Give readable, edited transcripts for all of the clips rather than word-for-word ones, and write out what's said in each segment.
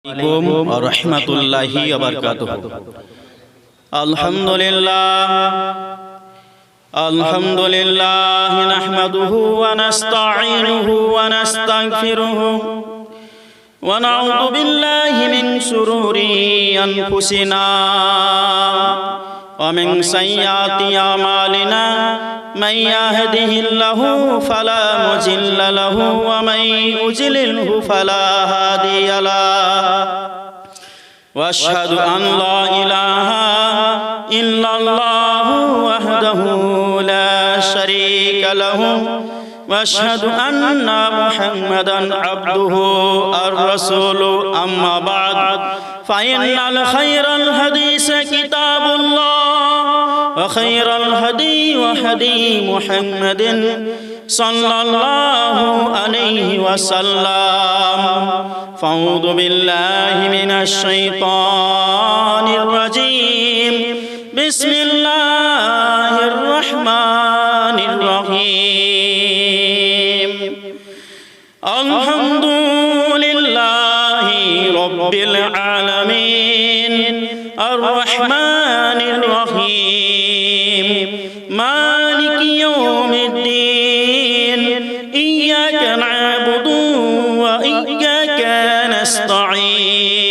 আলাইকুম ওয়া রাহমাতুল্লাহি ওয়া বারাকাতুহু। আলহামদুলিল্লাহ নাহমাদুহু ওয়া নাস্তাঈনুহু ওয়া নাস্তাগফিরুহু ওয়া নাউযু বিল্লাহি মিন শুরুরি আনফুসিনা ওয়া মিন সাইয়্যাতি আমালিনা মান ইয়াহদিহিল্লাহু ফালা মুজিল্লা লাহু ওয়া মান ইউদ্লিলহু ফালা হাদিয়া লাহু ওয়া আশহাদু আন লা ইলাহা ইল্লাল্লাহু ওয়াহদাহু লা শারীকা লাহু ওয়া আশহাদু আন্না মুহাম্মাদান আবদুহু আর রাসূলু আম্মা বা'দ ফাইন্নাল খায়রাল হাদিসি কিতাবুল্লাহ وخير الهدي وهدي محمد صلى الله عليه وسلم فأعوذ بالله من الشيطان الرجيم بسم الله الرحمن الرحيم الحمد لله رب العالمين الرحمن الرحيم مالك يوم الدين إياك نعبد وإياك نستعين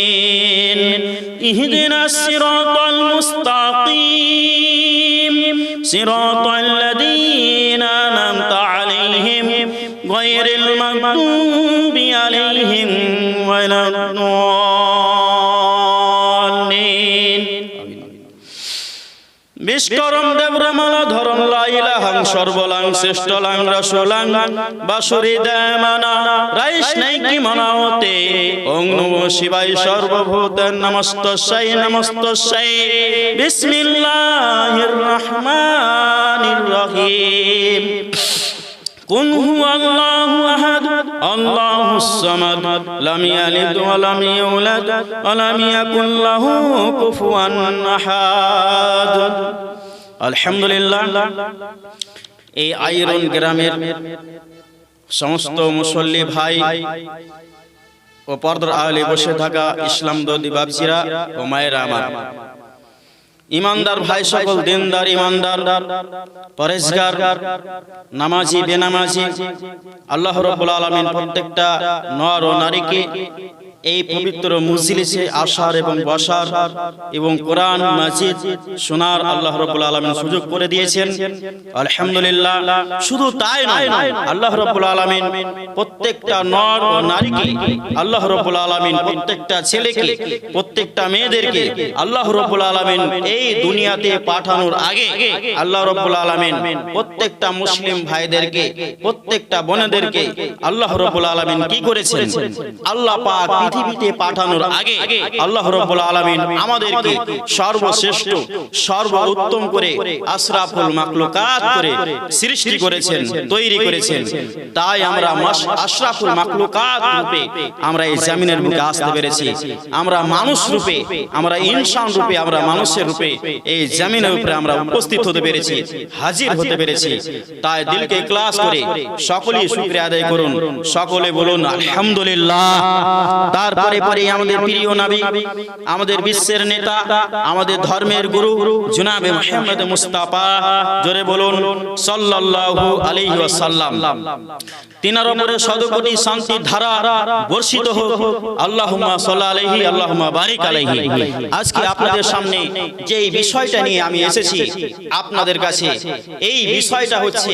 اهدنا الصراط المستقيم صراط الذين أنعمت عليهم غير المغضوب عليهم ولا الضالين বিষ্করম দেবরমালা ধরম লাইলাহাং সর্বলাং শ্রেষ্ঠলাং রসলাং বাসুরি দেমানা রাইস নাই কি মনাওতে ওং নমো শিবায় সর্বভূতেন নমস্তস্যৈ নমস্তস্যৈ বিসমিল্লাহির রহমানির রহিম কুল হুয়াল্লাহু আহাদ আল্লাহুস সামাদ লাম ইয়ালিদ ওয়া লাম ইউলাদ ওয়া লাম ইয়াকুল লাহু কুফুয়ান আহাদ। আলহামদুলিল্লাহ, এই আইরন গ্রামের সমস্ত মুসল্লি ভাই ও পর্দার আড়ালে বসে থাকা ইসলাম দরদি বাপজিরা ও মায়েরা আমার, ইমানদার ভাই সকল, দিনদার ইমানদার পরেজগার নামাজি বেনামাজি, আল্লাহ রাব্বুল আলামিন প্রত্যেকটা নর ও নারীকে এই পবিত্র মজলিসে আসার এবং বসার এবং কোরআন মাজিদ শোনার আল্লাহ রাব্বুল আলামিন সুযোগ করে দিয়েছেন। আলহামদুলিল্লাহ, শুধু তাই নয়, আল্লাহ রাব্বুল আলামিন প্রত্যেকটা নর ও নারীকে, আল্লাহ রাব্বুল আলামিন প্রত্যেকটা ছেলেকে, প্রত্যেকটা মেয়েদেরকে আল্লাহ রাব্বুল আলামিন এই দুনিয়াতে পাঠানোর আগে আল্লাহ রাব্বুল আলামিন প্রত্যেকটা মুসলিম ভাইদেরকে, প্রত্যেকটা বোনেদেরকে আল্লাহ রাব্বুল আলামিন কি করেছেন? আল্লাহ পাক পৃথিবীতে পাঠানোর আগে আল্লাহ রাব্বুল আলামিন আমাদেরকে সর্বশ্রেষ্ঠ সর্বোত্তম করে আশরাফুল মাখলুকাত করে সৃষ্টি করেছেন, তৈরি করেছেন। তাই আমরা আশরাফুল মাখলুকাত রূপে আমরা এই জমিনের বুকে আসতে পেরেছি। আমরা মানুষ রূপে, আমরা ইনসান রূপে, আমরা মানুষের রূপে এই জমিনের উপরে আমরা উপস্থিত হতে পেরেছি, হাজির হতে পেরেছি। তাই দিলকে ইখলাস করে সকলেই শুকরিয়া আদায় করুন, সকলে বলুন আলহামদুলিল্লাহ। তারপরে পরে আমাদের প্রিয় নবী, আমাদের বিশ্বের নেতা, আমাদের ধর্মের গুরু জনাবে মুহাম্মদ মুস্তাফা, জোরে বলুন সাল্লাল্লাহু আলাইহি ওয়াসাল্লাম, তিনার উপরে শতকোটি শান্তির ধারা বর্ষিত হোক। আল্লাহুম্মা সাল্লি আলাইহি আল্লাহুম্মা বারিক আলাইহি। আজকে আপনাদের সামনে যে বিষয়টা নিয়ে আমি এসেছি আপনাদের কাছে, এই বিষয়টা হচ্ছে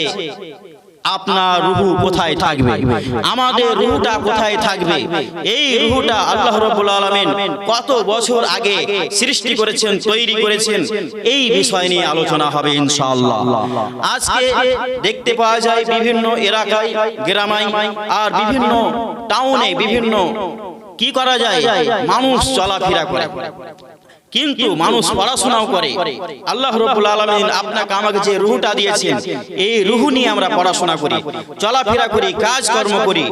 আপনার রূহ কোথায় থাকবে, আমাদের রূহটা কোথায় থাকবে। এই রূহটা আল্লাহ রাব্বুল আলামিন কত বছর আগে সৃষ্টি করেছেন, তৈরি করেছেন, এই বিষয় নিয়ে আলোচনা হবে ইনশাআল্লাহ। আজকে দেখতে পাওয়া যায় বিভিন্ন এলাকায়, গ্রামায় আর বিভিন্ন টাউনে বিভিন্ন কি করা যায়, মানুষ চলাফেরা করে, কিন্তু মানুষ পড়াশোনাও করে। আল্লাহ রাব্বুল আলামিন আপনাকে আমাকে যে রূহটা দিয়েছেন, এই রূহ নিয়ে আমরা পড়াশোনা করি, চলাফেরা করি, কাজকর্ম করি।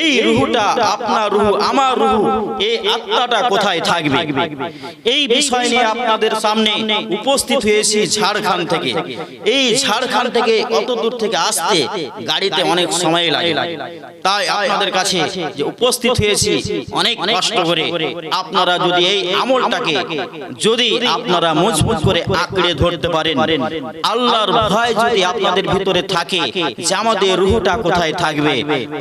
এই রূহটা আপনার রূহ, আমার রূহ, এই আত্মাটা কোথায় থাকবে? এই বিষয় নিয়ে আপনাদের সামনে উপস্থিত হয়েছি ঝাড়খণ্ড থেকে। এই ঝাড়খণ্ড থেকে কত দূর থেকে আসতে গাড়িতে অনেক সময় লাগে, তাই আপনাদের কাছে যে উপস্থিত হয়েছি অনেক কষ্ট করে। আপনারা যদি এই আমলটাকে যদি আপনারা মজবুত করে আঁকড়ে ধরতে পারেন, আল্লাহর ভয় যদি আপনাদের ভিতরে থাকে যে আমাদের রূহটা কোথায় থাকবে,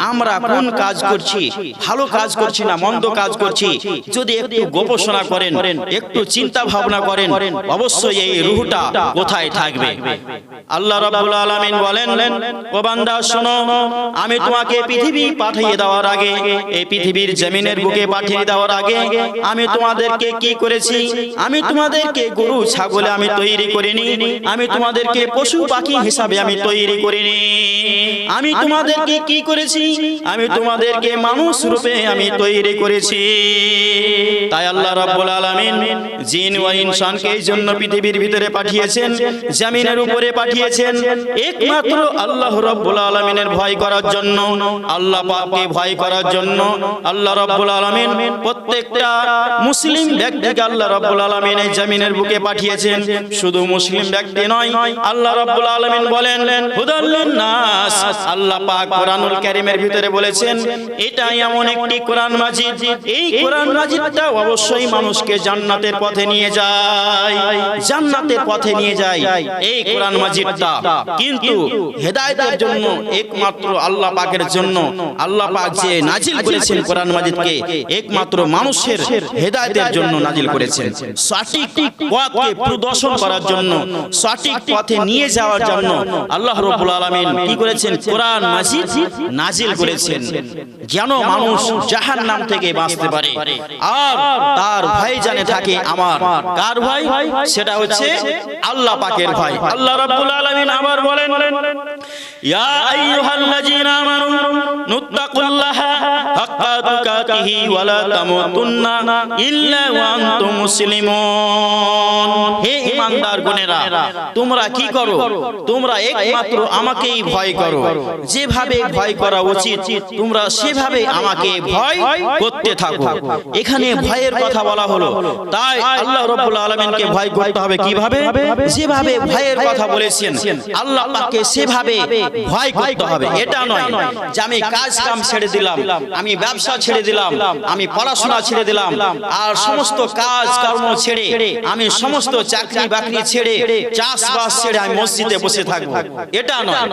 আমরা কোন কাজ করছি, ভালো কাজ করছি না মন্দ কাজ করছি, যদি একটু গবেষণা করেন, একটু চিন্তা ভাবনা করেন, অবশ্যই এই রূহটা কোথায় থাকবে। আল্লাহ রাব্বুল আলামিন বলেন, ও বান্দা শোনো, আমি তোমাকে পৃথিবী পাঠিয়ে দেওয়ার আগে, এই পৃথিবীর জমিনের বুকে পাঠিয়ে দেওয়ার আগে আমি তোমাদেরকে কি করেছি? আমি তোমাদেরকে গরু ছাগলে আমি তৈরি করিনি, আমি তোমাদেরকে পশু পাখি হিসাবে আমি তৈরি করিনি। আমি তোমাদেরকে কি করেছি? আমি তোমাদেরকে মানুষ রূপে আমি তৈরি করেছি। তাই আল্লাহ রাব্বুল আলামিন জিন ও ইনসানকে এই জন্য পৃথিবীর ভিতরে পাঠিয়েছেন, জমিনের উপরে পাঠিয়েছেন একমাত্র আল্লাহ রাব্বুল আলামিনের ভয় করার জন্য, আল্লাহ পাককে ভয় করার জন্য। আল্লাহ রাব্বুল আলামিন প্রত্যেকটা মুসলিম ব্যক্তিকে আল্লাহ রাব্বুল আলামিন এই জমিনের বুকে পাঠিয়েছেন। শুধু মুসলিম ব্যক্তি নয়, আল্লাহ রাব্বুল আলামিন বলেন হুদাল লিন-নাস। আল্লাহ পাক কোরআনুল কারীমের ভিতরে বলেছেন, এটা এমন একটি কোরআন মাজিদ, এই কোরআন মাজিদটা অবশ্যই মানুষকে জান্নাতের পথে নিয়ে যায়, জান্নাতের পথে নিয়ে যায় এই কোরআন মাজিদটা। কিন্তু হেদায়েতের জন্য একমাত্র আল্লাহ পাকের জন্য আল্লাহ পাক যে নাজিল করেছেন কোরআন মাজিদকে, একমাত্র মানুষের হেদায়েতের জন্য নাজিল করেছেন, সঠিক পথকে প্রদর্শন করার জন্য, সঠিক পথে নিয়ে যাওয়ার জন্য আল্লাহ রাব্বুল আলামিন কি করেছেন? কোরআন মাজিদ নাজিল করেছেন, যেন মানুষ জাহান্নাম থেকে বাঁচতে পারে আর তার ভয় জানে থাকে। আমার কার ভয়? সেটা হচ্ছে আল্লাহ পাকের ভয়। আল্লাহ রাব্বুল আলামিন আবার বলেন, ইয়া আইয়ুহাল্লাযীনা আমানু নুত্তাকুল্লাহা হাক্কা তুকাতিহি ওয়া লা তামুতুন্না ইল্লা ওয়া আনতুম মুসলিমুন। হে ঈমানদারগণেরা, তোমরা কি করো? তোমরা একমাত্র আমাকেই ভয় করো। যেভাবে ভয় করা উচিত তোমরা সেভাবে আমাকে ভয় করতে থাকো। এখানে ভয়ের কথা বলা হলো, তাই আল্লাহ রাব্বুল আলামিনকে ভয় করতে হবে কিভাবে? যেভাবে ভয়ের কথা বলেছেন আল্লাহ পাককে সেভাবে ভয় করতে হবে। এটা নয় যে আমি কাজ কাম ছেড়ে দিলাম, আমি ব্যবসা ছেড়ে দিলাম, আমি পড়াশোনা ছেড়ে দিলাম, আর সমস্ত কাজ কর্ম ছেড়ে, আমি সমস্ত চাকরি বাকরি ছেড়ে, চাষবাস ছেড়ে আমি মসজিদে বসে থাকবো। এটা নয়,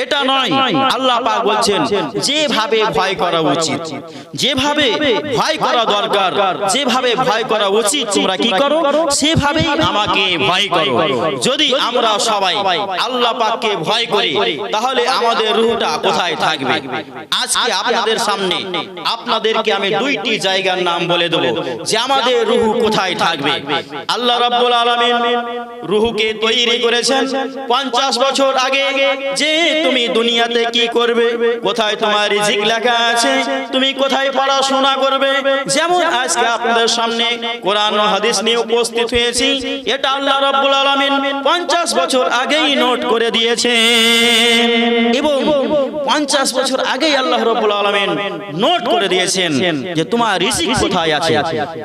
এটা নয়। আল্লাহ পাক বলছেন যেভাবে ভয় করা উচিত, যেভাবে ভয় করা দরকার, যেভাবে ভয় করা উচিত তোমরা কি করো? সেভাবেই আমাকে ভয় করো। যদি আমরা সবাই আল্লাহ পাককে ভয় করি, তাহলে আমাদের রূহটা কোথায় থাকবে? আজকে আপনাদের সামনে আপনাদেরকে আমি দুইটি জায়গার নাম বলে দেব যে আমাদের রূহ কোথায় থাকবে। আল্লাহ রাব্বুল আলামিন রূহকে তৈরি করেছেন 50 বছর আগে, যে তুমি দুনিয়াতে কি করবে, কোথায় তোমার রিজিক লেখা আছে, তুমি কোথায় পড়াশোনা করবে। যেমন আজকে আপনাদের সামনে কোরআন ও হাদিস নিয়ে উপস্থিত হয়েছি, এটা আল্লাহ রাব্বুল আলামিন 50 বছর আগেই নোট করে দিয়েছেন, এবং 50 বছর আগেই আল্লাহ রাব্বুল আলামিন নোট করে দিয়েছেন যে তোমার রিজিক কোথায় আছে,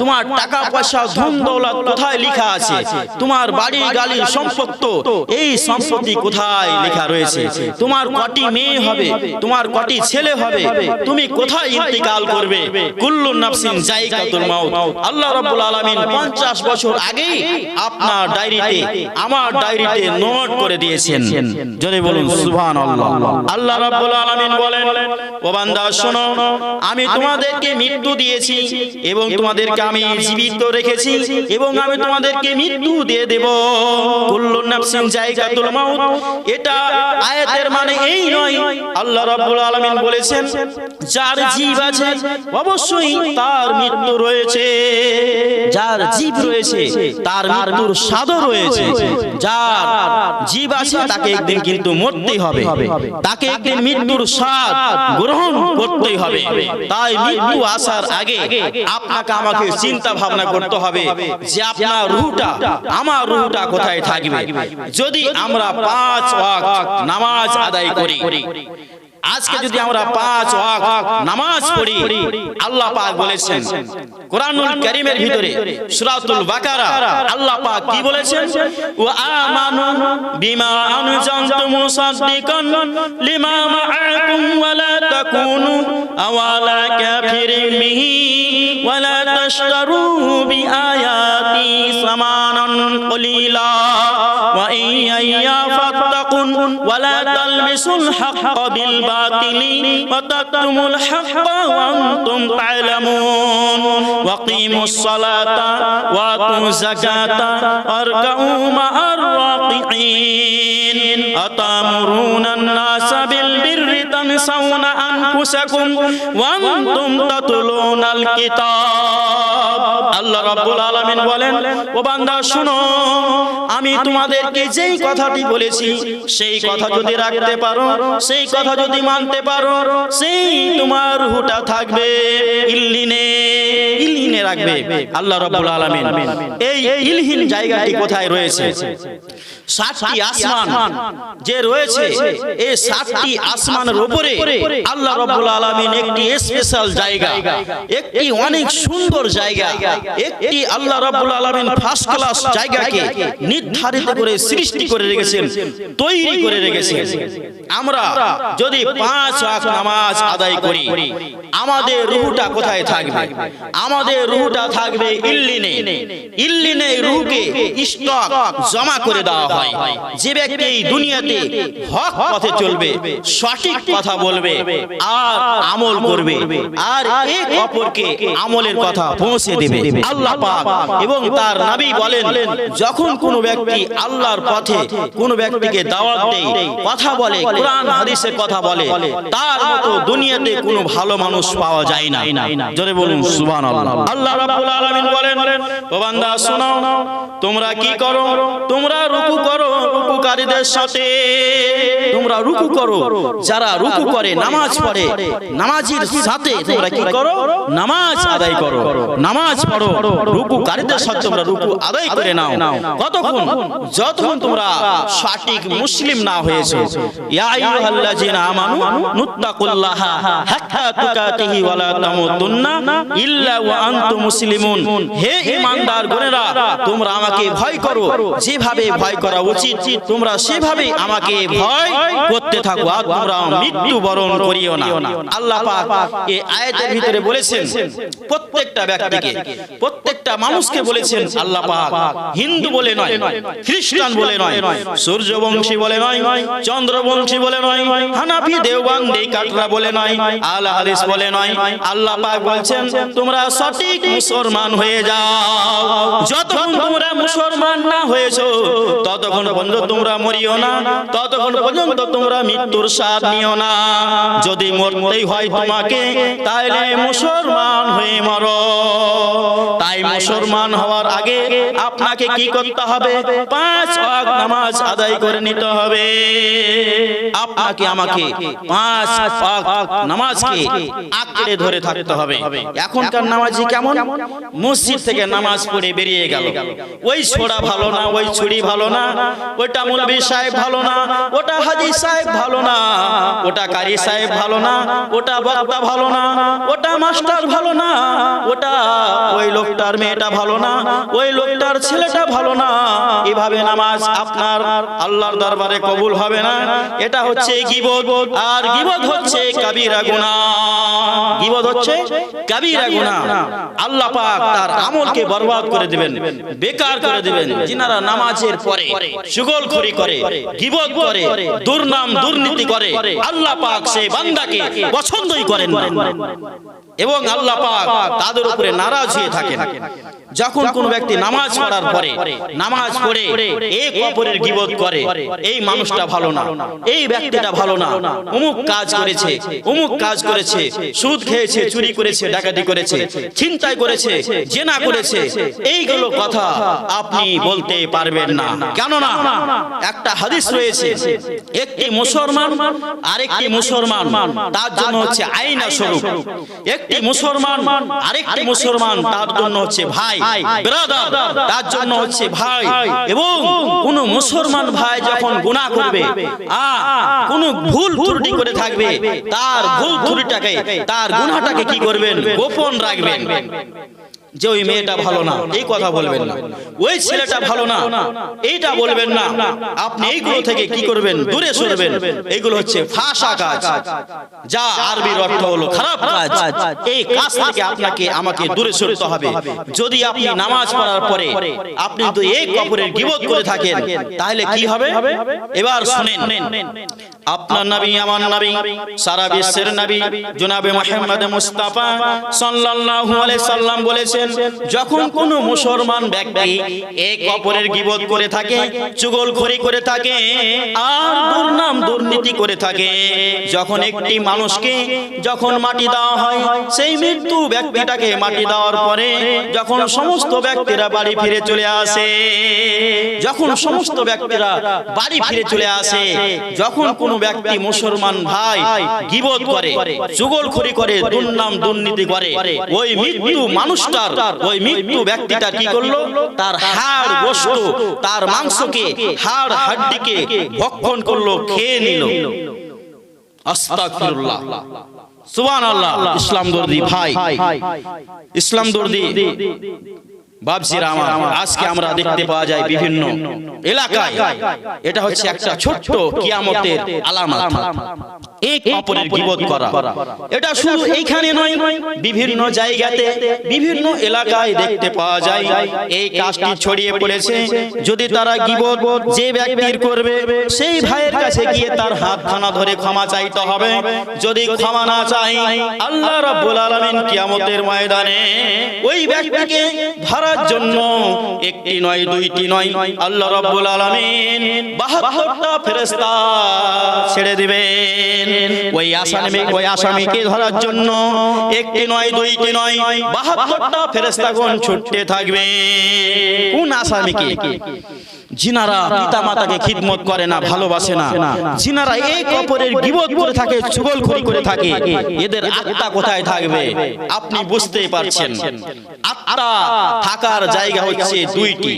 তোমার টাকা পয়সা ধন দৌলত কোথায় লেখা আছে, তোমার বাড়ি গাড়ি সম্পত্তি, এই সম্পত্তি কোথায় লেখা রয়েছে, তোমার কটি মেয়ে হবে, তোমার কটি ছেলে হবে, তুমি কোথায় ইন্তিকাল করবে। কুল্লু নাফসিন যায়িকাতুল মাউত। আল্লাহ রাব্বুল আলামিন 50 বছর আগেই আপনার ডায়েরিতে, আমার ডায়েরিতে নোট করে দিয়েছেন। যদি বলুন সুবহানাল্লাহ। আল্লাহ রাব্বুল আলামিন বলেন, ও বান্দা শোনো, আমি তোমাদেরকে মৃত্যু দিয়েছি এবং তোমাদেরকে আমি জীবিত রেখেছি এবং আমি তোমাদেরকে মৃত্যু দিয়ে দেব। কুল্লু নাফসিন যায়িকাতুল মাউত, এটা আয়াতের মানে এই নয়। আল্লাহ রাব্বুল আলামিন বলেছেন যার জীব আছে অবশ্যই তার মৃত্যু রয়েছে, যার যার জীব রয়েছে তার মৃত্যুর স্বাদও রয়েছে। যার জীব আছে তাকে একদিন কিন্তু মরতেই হবে, তাকে একদিন মৃত্যুর স্বাদ গ্রহণ করতেই হবে। তাই মৃত্যু আসার আগে আপনাকে আমাকে চিন্তা ভাবনা করতে হবে যে আপনার রূহটা, আমার রূহটা কোথায় থাকবে। যদি আমরা 5 ওয়াক্ত নামাজ আদায় করি, আজকে যদি আমরা 5 ওয়াক্ত নামাজ পড়ি, আল্লাহ পাক বলেছেন কোরআনুল কারীমের ভিতরে সূরাতুল বাকারা আল্লাহ পাক কি বলেছেন, ওয়া আমানু বিমা আনজালতু মুসাদ্দিকান লিমা মাআকুম ওয়া লা তাকুনু আওয়ালা কাফিরিন বিহি ওয়া লা তাশতারু বিআয়াতি সামানান কলিলা ওয়া ইয়া ফাত্তাকুন ওয়া লা তালবিসুল হাক্কা বিল বাতিলি ওয়া তাকতুমুল হাক্কা ওয়া আনতুম তা'লামুন ওয়া কিমুস সালাতা ওয়া আতুজ যাকাতা ওয়ারকাউ মা'আর রাকিঈন আতামুরুনান নাসা বিল বিররি তানসাউনা আনফুসাকুম ওয়া আনতুম তাতলুনাল কিতাব। আল্লাহ রাব্বুল আলামিন বলেন, ও বান্দা শুনো, আমি তোমাদেরকে যেই কথাটি বলেছি সেই কথা যদি রাখতে পারো, সেই কথা যদি মানতে পারো, সেই তোমার রূহটা থাকবে ইল্লিনে, ইল্লিনে রাখবে আল্লাহ রাব্বুল আলামিন। এই ইলহীন জায়গাটি কোথায় রয়েছে? 7টি আসমান যে রয়েছে, এই 7টি আসমানের উপরে আল্লাহ রাব্বুল আলামিন একটি স্পেশাল জায়গা, একটি অনেক সুন্দর জায়গা, একটি আল্লাহ রাব্বুল আলামিন ফার্স্ট ক্লাস জায়গাকে নির্ধারিত করে সৃষ্টি করে রেখেছেন, তৈরি করে রেখেছেন। আমরা যদি 5 ওয়াক্ত নামাজ আদায় করি, আমাদের রূহটা কোথায় থাকবে? আমাদের রূহটা থাকবে ইল্লিনে। ইল্লিনে রূহকে স্টক জমা করে দেওয়া হয়। যে ব্যক্তি এই দুনিয়াতে হক পথে চলবে, সঠিক কথা বলবে আর আমল করবে, আর এক অপরকে আমলের কথা পৌঁছে দেবে, আল্লাহ পাক এবং তার নবী বলেন, যখন কোনো ব্যক্তি আল্লাহর পথে কোনো ব্যক্তিকে দাওয়াত দেয়, কথা বলে, কোরআন হাদিসের কথা বলে, তার মতো দুনিয়াতে কোনো ভালো মানুষ পাওয়া যায় না। জোরে বলুন সুবহানাল্লাহ। আল্লাহ রাব্বুল আলামিন বলেন, ও বান্দা শোনো, তোমরা কি করো? তোমরা রুকু করো রুকুকারীদের সাথে, তোমরা রুকু করো। যারা রুকু করে, নামাজ পড়ে, নামাজীর সাথে তোমরা কি করো? নামাজ আদায় করো, নামাজ পড়ো, রুকুকারীদের সাথে তোমরা রুকু আদায় করে নাও। কতক্ষণ? যতক্ষণ তোমরা সঠিক মুসলিম না হয়েছো। ইয়া আইয়ুহাল্লাযিনা আমানু নুত্তাকুল্লাহা হাত্তা তুকাতিহি ওয়া লা তামুতুন্না ইল্লা ওয়া আনতুম মুসলিমুন। হে ঈমানদার গণেরা, তোমরা আমাকে ভয় করো, যেভাবে ভয় করা উচিত তোমরা সেভাবে আমাকে ভয় করতে থাকো, আর তোমরা মৃত্যু বরণ করিও না। আল্লাহ পাক এই আয়াতের ভিতরে বলেছেন প্রত্যেকটা ব্যক্তিকে, প্রত্যেকটা মানুষকে বলেছেন আল্লাহ পাক, হিন্দু বলে নয়, খ্রিস্টান বলে নয়, সূর্যবংশী বলে নয়, চন্দ্রবংশী বলে নয়, হানাফি দেওবন্দি কাটরা বলে নয়, আল হাদিস বলে নয়। আল্লাহ পাক বলছেন তোমরা সঠিক মুসলমান হয়ে যাও। যতক্ষণ তোমরা মুসলমান না হয়েছো ততক্ষণ পর্যন্ত তোমরা মরিও না, ততক্ষণ পর্যন্ত তোমরা মৃত্যুর স্বাদ নিও না। যদি মরতেই হয় তোমাকে, তাহলে মুসলমান হয়ে মরো। তাই মুসলমান হওয়ার আগে আপনাকে কি করতে হবে? 5 ওয়াক্ত নামাজ আদায় করে নিতে হবে। আপনাকে আমাকে 5 ওয়াক্ত নামাজকে আঁকড়ে ধরে থাকতে হবে। এখনকার নামাজি কেমন? মসজিদ থেকে নামাজ পড়ে বেরিয়ে গেল, ওই ছোড়া ভালো না, ওই ছুরি ভালো না, ওটা মৌলভী সাহেব ভালো না, ওটা হাজী সাহেব ভালো না, ওটা কারি সাহেব ভালো না, ওটা বক্তা ভালো না, ওটা মাস্টার ভালো না, ওটা ওই লোকটার মেয়েটা ভালো না, ওই লোকটার ছেলেটা ভালো না। এভাবে নামাজ আপনার আল্লাহর দরবারে কবুল হবে না। এটা হচ্ছে গীবত, আর গীবত হচ্ছে কবিরা গুনাহ। গীবত হচ্ছে কবিরা গুনাহ। আল্লাহ পাক তার আমলকে বরবাদ করে দিবেন, বেকার করে দিবেন। যিনারা নামাজের পরে চুগলখড়ি করে, গীবত করে, দুর্নাম দুর্নীতি করে, আল্লাহ পাক সেই বান্দাকে পছন্দই করেন না। এবং আল্লাহ পাক তাদের উপরে নারাজ হয়ে থাকেন। যখন কোন ব্যক্তি নামাজ পড়ার পরে নামাজ পড়ে এক অপরের গীবত করে, এই মানুষটা ভালো না, এই ব্যক্তিটা ভালো না, অমুক কাজ করেছে, অমুক কাজ করেছে, সুদ খেয়েছে, চুরি করেছে, ডাকাতি করেছে, ছিনতাই করেছে, জেনা করেছে, এইগুলো কথা আপনি বলতে পারবেন না। কেননা একটা হাদিস রয়েছে, একটি মুসলমান আরেকটি মুসলমান তার জন্য হচ্ছে আয়না স্বরূপ, একটি মুসলমান আরেকটি মুসলমান তার জন্য হচ্ছে ভাই, ব্রাদার, তার জন্য হচ্ছে ভাই। এবং কোন মুসলমান ভাই যখন গুনাহ করবে, কোন ভুল ত্রুটি করে থাকবে, তার ভুল ত্রুটিটাকে, তার গুনাহটাকে কি করবেন? গোপন রাখবেন। যে ওই মেয়েটা ভালো না এই কথা বলবেন না, ওই ছেলেটা ভালো না এইটা বলবেন না। আপনি এইগুলো থেকে কি করবেন? দূরে সরবেন। এইগুলো হচ্ছে ফাঁসা কাজ, যা আরবির অর্থ হলো খারাপ কাজ। এই কাজ থেকে আপনাকে আমাকে দূরে সরতে হবে। যদি আপনি নামাজ পড়ার পরে আপনি তো এক অপরের গীবত করে থাকেন, তাহলে কি হবে? এবার শুনেন, আপনার নবী, আমার নবী, সারা বিশ্বের নবী জনাবে মুহাম্মদ মুস্তাফা সাল্লাল্লাহু আলাইহি সাল্লাম বলেছেন, যখন কোন মুসলমান ব্যক্তি এক অপরের গীবত করে থাকে, চুগলখড়ি করে থাকে, আর দুর্নাম দুর্নীতি করে থাকে, যখন একটি মানুষকে যখন মাটি দেওয়া হয়, সেই মৃত্যু ব্যক্তিটাকে মাটি দেওয়ার পরে যখন সমস্ত ব্যক্তিরা বাড়ি ফিরে চলে আসে, যখন সমস্ত ব্যক্তিরা বাড়ি ফিরে চলে আসে, যখন কোন ব্যক্তি মুসলমান ভাই গীবত করে, চুগলখড়ি করে, দুর্নাম দুর্নীতি করে, ওই মৃত্যু মানুষটার, ওই মৃত্যু ব্যক্তিটা কি করলো? তার হাড় গোশত, তার মাংসকে, হাড় হাড্ডিকে ভক্ষণ করলো, খেয়ে নিল। আস্তাগফিরুল্লাহ, সুবহানাল্লাহ। ইসলাম দর্দি ভাই, ইসলাম দর্দি বাবজিরা আমার, আজকে আমরা দেখতে পাওয়া যায় বিভিন্ন এলাকায়, এটা হচ্ছে একটা ছোট্ট কিয়ামতের আলামত, এক অপরের গীবত করা। এটা শুধু এইখানে নয়, বিভিন্ন জায়গাতে, বিভিন্ন এলাকায় দেখতে পাওয়া যায়। এই কাজটি ছড়িয়ে পড়েছে। যদি তারা গীবত যে ব্যক্তির করবে, সেই ভাইয়ের কাছে গিয়ে তার হাতখানা ধরে ক্ষমা চাইতে হবে। যদি ক্ষমা না চাই, আল্লাহ রাব্বুল আলামিন কিয়ামতের ময়দানে ওই ব্যক্তিকে ধরার জন্য একটি নয়, দুইটি নয়, আল্লাহ রাব্বুল আলামিন 72টা ফেরেশতা ছেড়ে দিবেন। ওই আসামিকে ধরার জন্য একটি নয়, দুইটি নয়, 72টা ফেরেশতাগণ ছুটতে থাকবে। কোন আসামিকে? জিনারা পিতা মাতাকে খিদমত করে না, ভালোবাসে না, জিনারা এক অপরের গীবত করে থাকে, চুগলখড়ি করে থাকে, এদের আত্মা কোথায় থাকবে? আপনি বুঝতেই পারছেন। আত্মা থাকার জায়গা হচ্ছে দুইটি,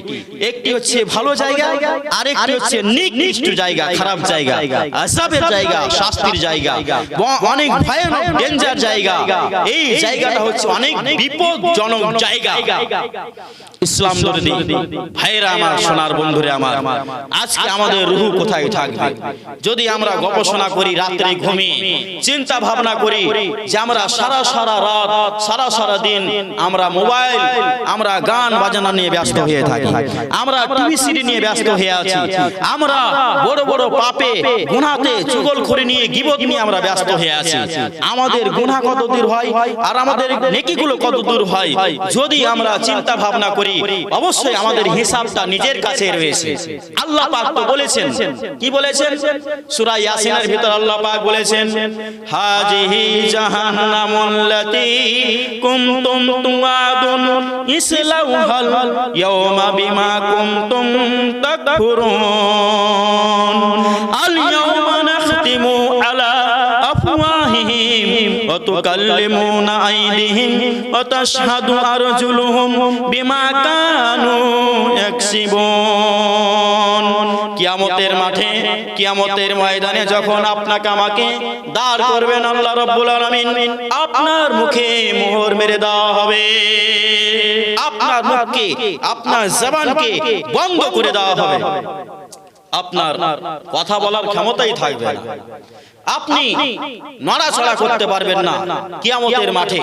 একটি হচ্ছে ভালো জায়গা, আরেকটি হচ্ছে নিকৃষ্ট জায়গা, খারাপ জায়গা, আযাবের জায়গা, শাস্তির জায়গা, অনেক ভয়ানক ডেঞ্জার জায়গা। এই জায়গাটা হচ্ছে অনেক বিপজ্জনক জায়গা। ইসলাম দর্দি ভাইরা আমার, সোনার বন্ধুরে আমার, আজকে আমাদের রূহ কোথায় থাকবে? যদি আমরা গবেষণা করি, রাত্রে ঘুমিয়ে চিন্তা ভাবনা করি যে আমরা সারা রাত, সারা দিন আমরা মোবাইল, আমরা গান বাজনা নিয়ে ব্যস্ত হয়ে থাকি, আমরা টিভি সিরিয়াল নিয়ে ব্যস্ত হয়ে আছি, আমরা বড় বড় পাপে, গুনাহতে, চুগলখড়ি নিয়ে, গীবত নিয়ে আমরা ব্যস্ত হয়ে আছি। আমাদের গুনাহ কত দূর হয় আর আমাদের নেকিগুলো কত দূর হয়, যদি আমরা চিন্তা ভাবনা করি, অবশ্যই আমাদের হিসাবটা নিজের কাছে রয়েছে। আল্লাহ পাক তো বলেছেন, কি বলেছেন? সূরা ইয়াসিনের ভিতর আল্লাহ পাক বলেছেন, হাজিহি জাহান্নামুল্লাতী কুনতুম তুআদুন ইসলাউহাল ইয়াওমা বিমা কুনতুম তাকফুরুন আল ইয়াওমা নাখতিমু আলা আফওয়াহিহিম ওয়া তুকাল্লিমুনা আইদিহিম ওয়া তাশহাদু আরজুলুহুম বিমা কানু ইয়াকসিবুন। কিয়ামতের মাঠে, কিয়ামতের ময়দানে যখন আপনাকে আমাকে দাঁড় করবেন আল্লাহ রাব্বুল আলামিন, আপনার মুখে মোহর মেরে দেওয়া হবে, আপনার মুখকে, আপনার জবানকে বন্ধ করে দেওয়া হবে, আপনার কথা বলার ক্ষমতাই থাকবে না, আপনি নড়াচড়া করতে পারবেন না। কিয়ামতের মাঠে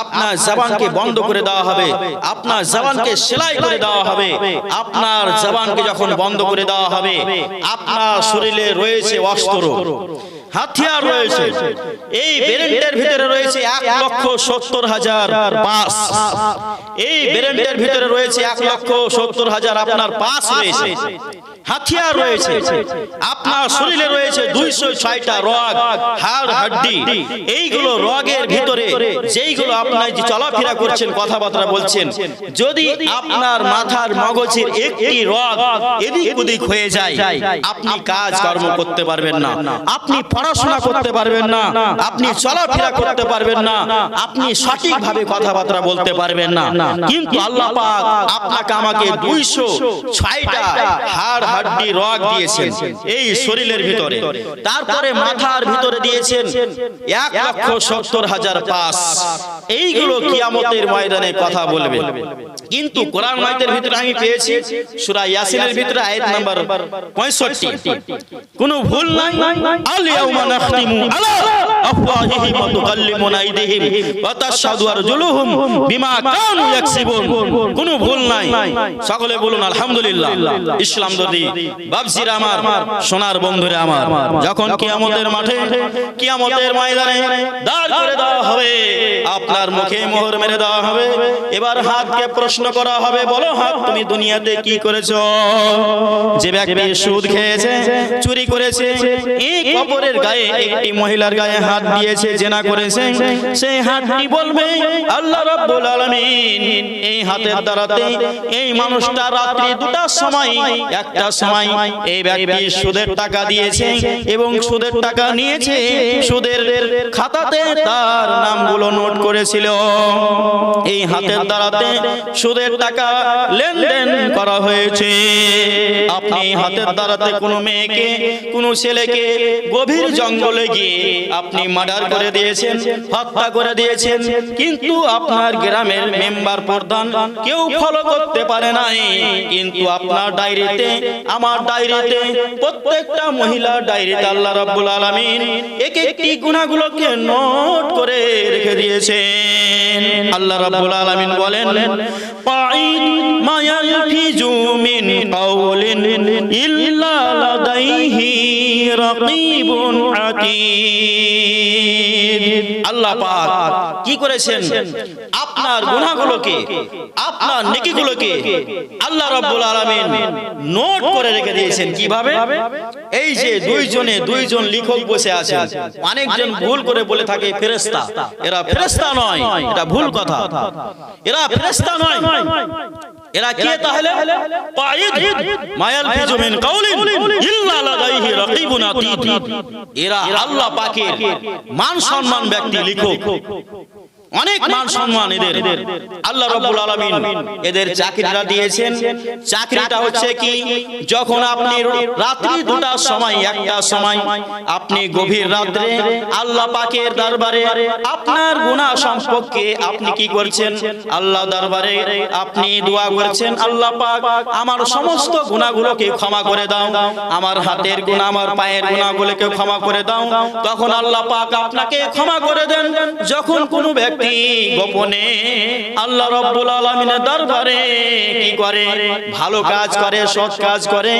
আপনার জবানকে বন্ধ করে দেওয়া হবে, আপনার জবানকে সেলাই করে দেওয়া হবে। আপনার জবানকে যখন বন্ধ করে দেওয়া হবে, আপনার শরীরে রয়েছে অস্ত্র, হাতিয়ার রয়েছে। এই ব্যারেন্টের ভিতরে রয়েছে 1,70,000 পাস। এই ব্যারেন্টের ভিতরে রয়েছে 1,70,000 আপনার পাস রয়েছে, হাতিয়ার রয়েছে। আপনার শরীরে রয়েছে 206টা রগ, হাড় হাড্ডি। এইগুলো রগের ভিতরে যেইগুলো আপনার যে চলাফেরা করছেন, কথাবার্তা বলছেন, যদি আপনার মাথার মগজের একটি রগ এদিক ওদিক হয়ে যায়, আপনি কাজ কর্ম করতে পারবেন না, আপনি পড়াশোনা করতে পারবেন না, আপনি চলাফেরা করতে পারবেন না, আপনি সঠিকভাবে কথাবার্তা বলতে পারবেন না। কিন্তু আল্লাহ পাক আপনাকে আমাকে 206টা হাড় হাড্ডি রগ দিয়েছেন এই শরীরের ভিতরে। তারপরে মাথার ভিতরে দিয়েছেন 1,70,000 পাস। এইগুলো কিয়ামতের ময়দানে কথা বলবে। কিন্তু কোরআন মাইতের ভিতরে আমি পেয়েছি সূরা ইয়াসিনের ভিতরে আয়াত নাম্বার 65, কোনো ভুল নাই। আল ইয়াউমা নাখতিমু আলা আফওয়াহিহিম ওয়া তুকাল্লিমুনা আইদিহিম ওয়া তাশহাদু আরজুলুহুম বিমা কানু ইয়াকসিবুন। কোনো ভুল নাই। সকলে বলুন আলহামদুলিল্লাহ। ইসলাম দর্দি বাবজিরা আমার, সোনার বন্ধুরা আমার, যখন কিয়ামতের মাঠে, কিয়ামতের ময়দানে দাঁড় করে দেওয়া হবে, আপনার মুখে মোহর মেরে দেওয়া হবে। এবার হাতকে প্রশ্ন করা হবে, বলো হাত তুমি দুনিয়াতে কি করেছো? যে ব্যক্তি সুদ খেয়েছে, চুরি করেছে, এক অপরের গায়ে, একটি মহিলার গায়ে হাত দিয়েছে, জেনা করেছে, সেই হাতটি বলবে আল্লাহ রাব্বুল আলামিন এই হাতের দ্বারাতে এই মানুষটা রাত্রি 2টার সময়, 1টার সময় এই ব্যক্তি সুদের টাকা দিয়েছে এবং সুদের টাকা নিয়েছে, সুদের খাতাতে তার নামগুলো নোট করেছিল। এই হাতের দ্বারাতে সুদের টাকা লেনদেন করা হয়েছে। আপনি হাতের দ্বারাতে কোনো মেয়েকে, কোনো ছেলেকে গভীর জঙ্গলে গিয়ে আপনি মার্ডার করে দিয়েছেন, হত্যা করে দিয়েছেন, কিন্তু আপনার গ্রামের মেম্বার প্রধান কেউ ফলো করতে পারে নাই। কিন্তু আপনার ডায়েরিতে, আমার ডায়েরিতে, প্রত্যেকটা মহিলার ডায়েরিতে আল্লাহ রাব্বুল আলামিন এক একটি গুনাহগুলোকে নোট করে রেখে দিয়েছেন। আল্লাহ রাব্বুল আলামিন বলেন, পাইন মায়ালফিজু মিন কাউলিন ইল্লা লাদাইহি রাকিবুন আতীদ। আল্লাহ পাক কি করেছেন? আপনার গুনাহগুলোকে, আপনার নেকিগুলোকে আল্লাহ রাব্বুল আলামিন নোট করে রেখে দিয়েছেন। কিভাবে? এই যে দুইজন লেখক বসে আছেন। অনেকজন ভুল করে বলে থাকে ফেরেশতা। এরা ফেরেশতা নয়, এটা ভুল কথা। এরা ফেরেশতা নয়। এরা কি তাহলে? পাইদ মায়ালফিজু মিন কাউলিন ইল্লা লাদাইহি রাকিবুন আতীদ। এরা আল্লাহ পাকের মান সম্মান ব্যক্তি, লেখক। অনেক মান সম্মান এদের। আল্লাহ রাব্বুল আলামিন এদের চাকরিটা দিয়েছেন। চাকরিটা হচ্ছে কি, যখন আপনি রাত্রি 2টার সময়, 1টার সময় আপনি গভীর রাতে আল্লাহ পাকের দরবারে আপনার গুনাহ সম্পর্কে আপনি কি করছেন? আল্লাহ দরবারে আপনি দোয়া করছেন, আল্লাহ পাক আমার সমস্ত গুনাহগুলোকে ক্ষমা করে দাও, আমার হাতের গুনাহ, আমার পায়ের গুনাহগুলোকে ক্ষমা করে দাও। তখন আল্লাহ পাক আপনাকে ক্ষমা করে দেন। যখন কোনো ব্যক্তি গোপনে আল্লাহ রাব্বুল আলামিনের দরবারে কি করে? ভালো কাজ করে, সৎ কাজ করে,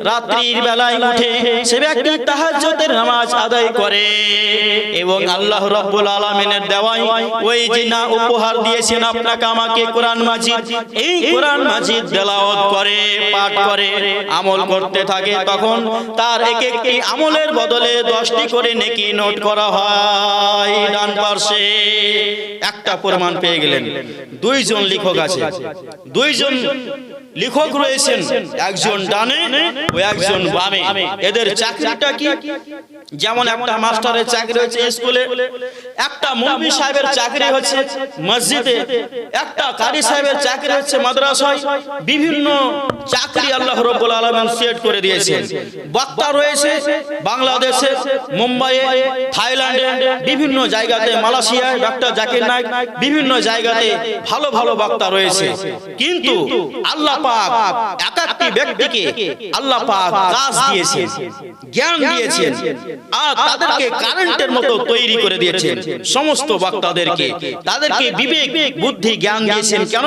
রাত্রির বেলায় উঠে সে ব্যক্তি তাহাজ্জুদের নামাজ আদায় করে এবং আল্লাহ রাব্বুল আলামিনের দেওয়াই ওই যে না উপহার দিয়েছেন আপনাকে আমাকে কোরআন মাজিদ, এই কোরআন মাজিদ তেলাওয়াত করে, পাঠ করে, আমল করতে থাকে, তখন তার এক একটি আমলের বদলে 10টি করে নেকি নোট করা হয় ডান পাশে। একটা প্রমাণ পেয়ে গেলেন। দুইজন লেখক আছে, দুইজন লেখক রয়েছেন, একজন ডানে ও একজন বামে। এদের চাকরিটা কি? যেমন একটা মাস্টারের চাকরি হচ্ছে স্কুলে, একটা মৌলভী সাহেবের চাকরি হচ্ছে মসজিদে, একটা কারি সাহেবের চাকরি হচ্ছে মাদ্রাসায়। বিভিন্ন চাকরি আল্লাহ রাব্বুল আলামিন সেট করে দিয়েছেন। বক্তা রয়েছে বাংলাদেশে, মুম্বাইয়ে, থাইল্যান্ডে, বিভিন্ন জায়গাতে, মালয়েশিয়ায় ডক্টর জাকির নায়েক, বিভিন্ন জায়গাতে ভালো ভালো বক্তা রয়েছে। কিন্তু আল্লাহ পাক এক একটি ব্যক্তিকে আল্লাহ পাক কাজ দিয়েছেন, জ্ঞান দিয়েছেন, আর তাদেরকে কারেন্টের মতো তৈরি করে দিয়েছেন। সমস্ত বক্তাদেরকে তাদেরকে বিবেক, বুদ্ধি, জ্ঞান দিয়েছেন। কেন?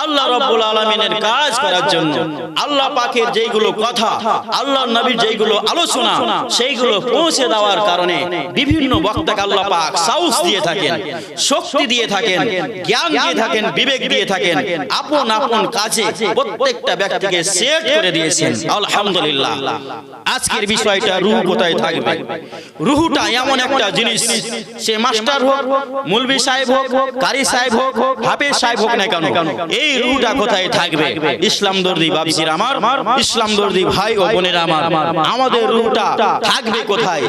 আল্লাহ রাব্বুল আলামিনের কাজ করার জন্য, আল্লাহ পাকের যেইগুলো কথা, আল্লাহর নবীর যেইগুলো আলোচনা, সেইগুলো পৌঁছে দেওয়ার কারণে বিভিন্ন বক্তাকে আল্লাহ পাক সাহস দিয়ে থাকেন, শক্তি দিয়ে থাকেন, জ্ঞান দিয়ে থাকেন, বিবেক দিয়ে থাকেন, আপন আপন কাজে প্রত্যেকটা ব্যক্তিকে সেট করে দিয়েছেন। আলহামদুলিল্লাহ। আজকের বিষয়টা রূহ কোথায় থাকবে? রূহটা এমন একটা জিনিস, সে মাস্টার হোক, মুলবি সাহেব হোক, কারি সাহেব হোক, হাফেজ সাহেব হোক না কেন, এই রূহটা কোথায় থাকবে? ইসলাম দর্দি বাবজির আমার, ইসলাম দর্দি ভাই ও বোনেরা আমার, আমাদের রূহটা থাকবে কোথায়?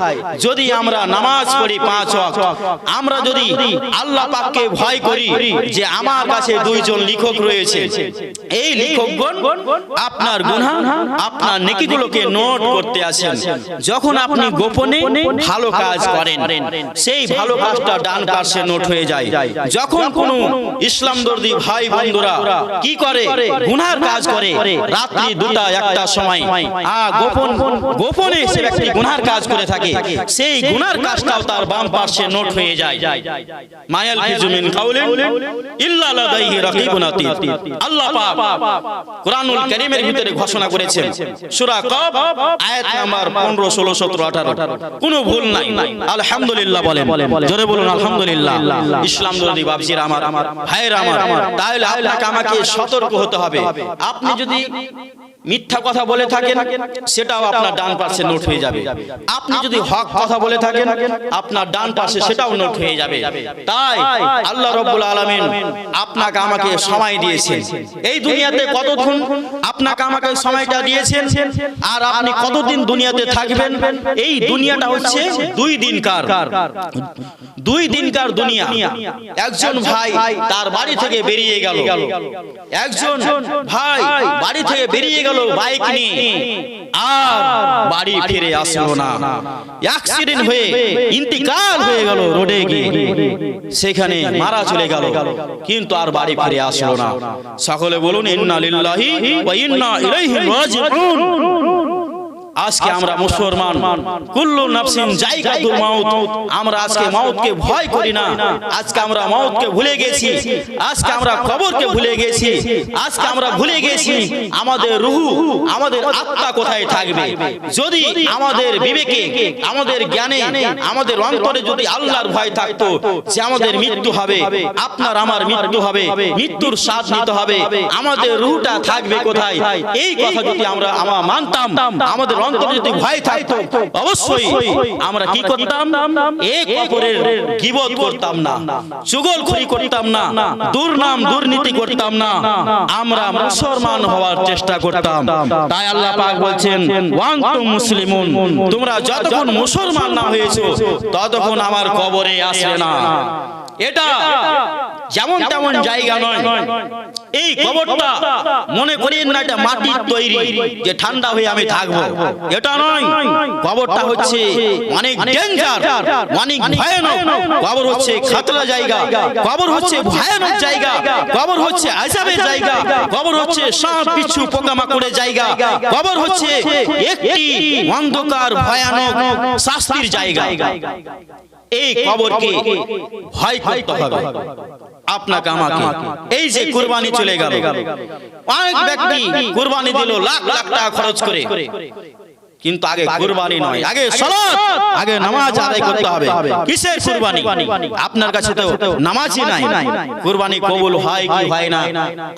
যদি আমরা নামাজ পড়ি 5 ওয়াক্ত, আমরা যদি আল্লাহ পাককে ভয় করি যে আমার কাছে দুইজন লেখক রয়েছে, এই লেখকগণ আপনার গুনাহ, আপনার নেকিগুলোকে নোট করতে আসেন। যখন আপনি গোপনে ভালো কাজ করেন, সেই ভালো কাজটা ডান পাশে নোট হয়ে যায়। যখন কোনো ইসলাম দর্দি ভাই বন্ধুরা কি করে, গুনার কাজ করে, রাত্রি 2টা 1টার সময় গোপনে সে ব্যক্তি গুনার কাজ করে থাকে, সেই গুনার কাজটাও তার বাম পাশে নোট হয়ে যায়। মায়াল ফিজুমিন কাউলিন ইল্লা লাদাইহি রাকিবুন আতীদ। আল্লাহ পাক কুরআনুল কারীমের ভিতরে ঘোষণা করেছেন, সূরা কফ আয়াত নাম্বার 15, 16, 17, 18, কোনো ভুল নাই। আলহামদুলিল্লাহ বলেন, জোরে বলুন আলহামদুলিল্লাহ। ইসলাম দর্দি বাবজির আমার, ভাইয়ের আমার, তাহলে আপনাকে আমাকে সতর্ক হতে হবে। আপনি যদি মিথ্যা কথা বলে থাকেন, সেটাও আপনার ডান পাশে নোট হয়ে যাবে। আপনি যদি হক কথা বলে থাকেন, আপনার ডান পাশে সেটাও নোট হয়ে যাবে। তাই আল্লাহ রাব্বুল আলামিন আপনাকে আমাকে সময় দিয়েছেন। এই দুনিয়াতে কতক্ষণ আপনাকে আমাকে সময়টা দিয়েছেন, আর আপনি কতদিন দুনিয়াতে থাকবেন? এই দুনিয়াটা হচ্ছে 2 দিনকার, 2 দিনকার দুনিয়া। একজন ভাই তার বাড়ি থেকে বেরিয়ে গেল, একজন ভাই বাড়ি থেকে বেরিয়ে গেল বাইক নিয়ে, আর বাড়ি ফিরে আসলো না। অ্যাক্সিডেন্ট হয়ে ইন্তিকাল হয়ে গেল রোডে গিয়ে, সেখানে মারা চলে গেল, কিন্তু আর বাড়ি ফিরে আসলো না। সকলে বলুন ইন্না লিল্লাহি ওয়া ইন্না ইলাইহি রাজিউন। আজকে আমরা মুসলমান, কুল্লু নাফসিন যায়কাতুল মাউত, আমরা আজকে মওতকে ভয় করি না। আজকে আমরা মওতকে ভুলে গেছি, আজকে আমরা কবরকে ভুলে গেছি, আজকে আমরা ভুলে গেছি আমাদের রূহ, আমাদের আত্মা কোথায় থাকবে। যদি আমাদের বিবেকে, আমাদের জ্ঞানে, আমাদের অন্তরে যদি আল্লাহর ভয় থাকতো যে আমাদের মৃত্যু হবে, আপনার আমার মৃত্যু হবে, মৃত্যুর স্বাদ নিতে হবে, আমাদের রূহটা থাকবে কোথায়, এই কথা যদি আমরা মানতাম, আমাদের অন্তরে যদি ভয় থাকতো, অবশ্যই আমরা কি করতাম? এক অপরের গীবত করতাম না, চুগলখড়ি করতাম না, দুর্নাম দুর্নীতি করতাম না, আমরা মুসলমান হওয়ার চেষ্টা করতাম। তাই আল্লাহ পাক বলছেন ওয়ান্তুম মুসলিমুন, তোমরা যতক্ষণ মুসলমান না হয়েছো ততক্ষণ আমার কবরে আসবে না। এটা যেমন তেমন জায়গা নয়। এই কবরটা মনে করেন না এটা মাটির তৈরি যে ঠান্ডা হয়ে আমি থাকবো, এটা নয়। কবরটা হচ্ছে অনেক ডেঞ্জার, অনেক ভয়ানক। কবর হচ্ছে খাতরা জায়গা, কবর হচ্ছে ভয়ানক জায়গা, কবর হচ্ছে আযাবের জায়গা, কবর হচ্ছে সাপ বিচ্ছু পোকামাকড়ের জায়গা, কবর হচ্ছে একটি অন্ধকার ভয়ানক শাস্তির জায়গা। এই কবরকে ভয় করতে হবে আপনাকে আমাকে। এই যে কুরবানি চলে গেল, অনেক ব্যক্তি কুরবানি দিল লাখ লাখ টাকা খরচ করে, কিন্তু আগে কুরবানি নয়, আগে সালাত, আগে নামাজ আদায় করতে হবে। কিসের কুরবানি? আপনার কাছে তো নামাজই নাই। কুরবানি কবুল হয় কি হয় না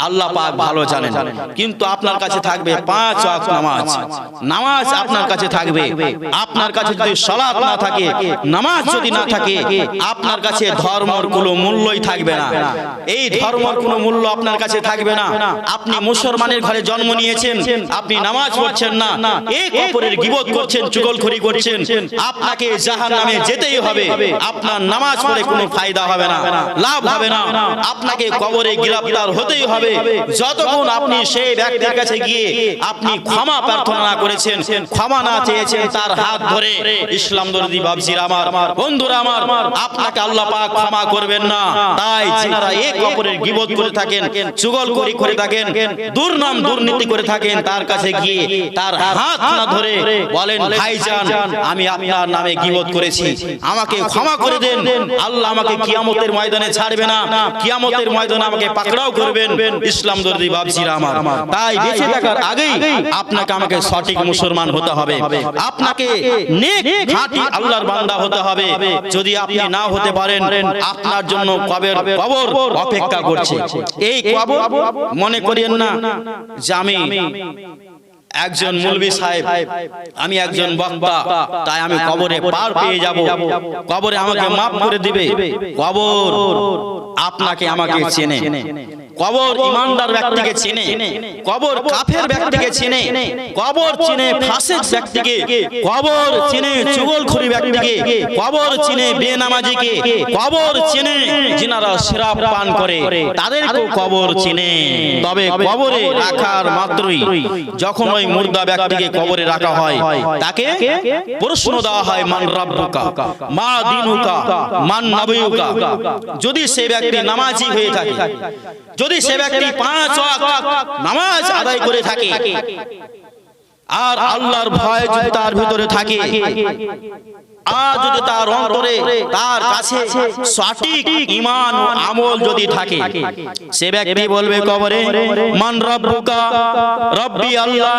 আল্লাহ পাক ভালো জানেন, কিন্তু আপনার কাছে থাকবে 5 ওয়াক্ত নামাজ। নামাজ আপনার কাছে থাকবে। আপনার কাছে যদি সালাত না থাকে, নামাজ যদি না থাকে, আপনার কাছে ধর্মের কোনো মূল্যই থাকবে না। এই ধর্মের কোনো মূল্য আপনার কাছে থাকবে না। আপনি মুসলমানের ঘরে জন্ম নিয়েছেন, আপনি নামাজ পড়ছেন না, এক অপরের গীবত করছেন, চুগলখড়ি করছেন, আপনাকে জাহান্নামে যেতেই হবে। আপনার নামাজ পড়ে কোনো ফায়দা হবে না, লাভ হবে না, আপনাকে কবরে গ্রেফতার হতেই হবে। যতক্ষণ আপনি সেই ব্যক্তির কাছে গিয়ে আপনি ক্ষমা প্রার্থনা না করেছেন, ক্ষমা না চেয়েছেন তার হাত ধরে, ইসলাম দরদি বাবজির আমার, বন্ধুরা আমার, আপনাকে আল্লাহ পাক ক্ষমা করবেন না। তাই যারা এক অপরের গীবত করে থাকেন, চুগলখড়ি করে থাকেন, দুর্নাম দুর্নীতি করে থাকেন, তার কাছে গিয়ে তার হাত না ধরে বলেন ভাইজান আমি আপনার নামে গীবত করেছি, আমাকে ক্ষমা করে দেন, আল্লাহ আমাকে কিয়ামতের ময়দানে ছাড়বে না, কিয়ামতের ময়দানে আমাকে পাকড়াও করবেন। ইসলাম দর্দি বাপজিরা আমার, তাই বেঁচে থাকার আগেই আপনাকে আমাকে সঠিক মুসলমান হতে হবে, আপনাকে নেক খাঁটি আল্লাহর বান্দা হতে হবে। যদি আপনি না হতে পারেন আপনার জন্য কবর অপেক্ষা করছে। এই কবর মনে করিয়েন না যে আমি একজন মৌলভী সাহেব, আমি একজন বক্তা, তাই আমি কবরে পার পেয়ে যাব, কবরে আমাকে মাফ করে দিবে। কবর আপনাকে আমাকে চেনে, কবর ইমানদার ব্যক্তিকে চেনে, কবর কাফের ব্যক্তিকে চেনে, কবর চেনে ফাসিক ব্যক্তিকে, কবর চেনে চুগলখড়ি ব্যক্তিকে, কবর চেনে বেনামাজিকে, কবর চেনে যিনারা শরাব পান করে তাদেরকেও কবর চেনে। তবে কবরে রাখার মাত্রই যখন ওই মুর্দা ব্যক্তিকে কবরে রাখা হয় তাকে প্রশ্ন দেওয়া হয় মান রাব্বুকা মা দীনুকা মান নাবিয়ুকা। যদি সে ব্যক্তি নামাজি হয়ে থাকে, যদি সে ব্যক্তি 5 ওয়াক্ত নামাজ আদায় করে থাকে আর আল্লাহর ভয় যদি তার ভিতরে থাকে, আর যদি তার অন্তরে তার কাছে সঠিক ঈমান ও আমল যদি থাকে, সে ব্যক্তি বলবে কবরে মান রাব্বুকা, রব্বি আল্লাহ,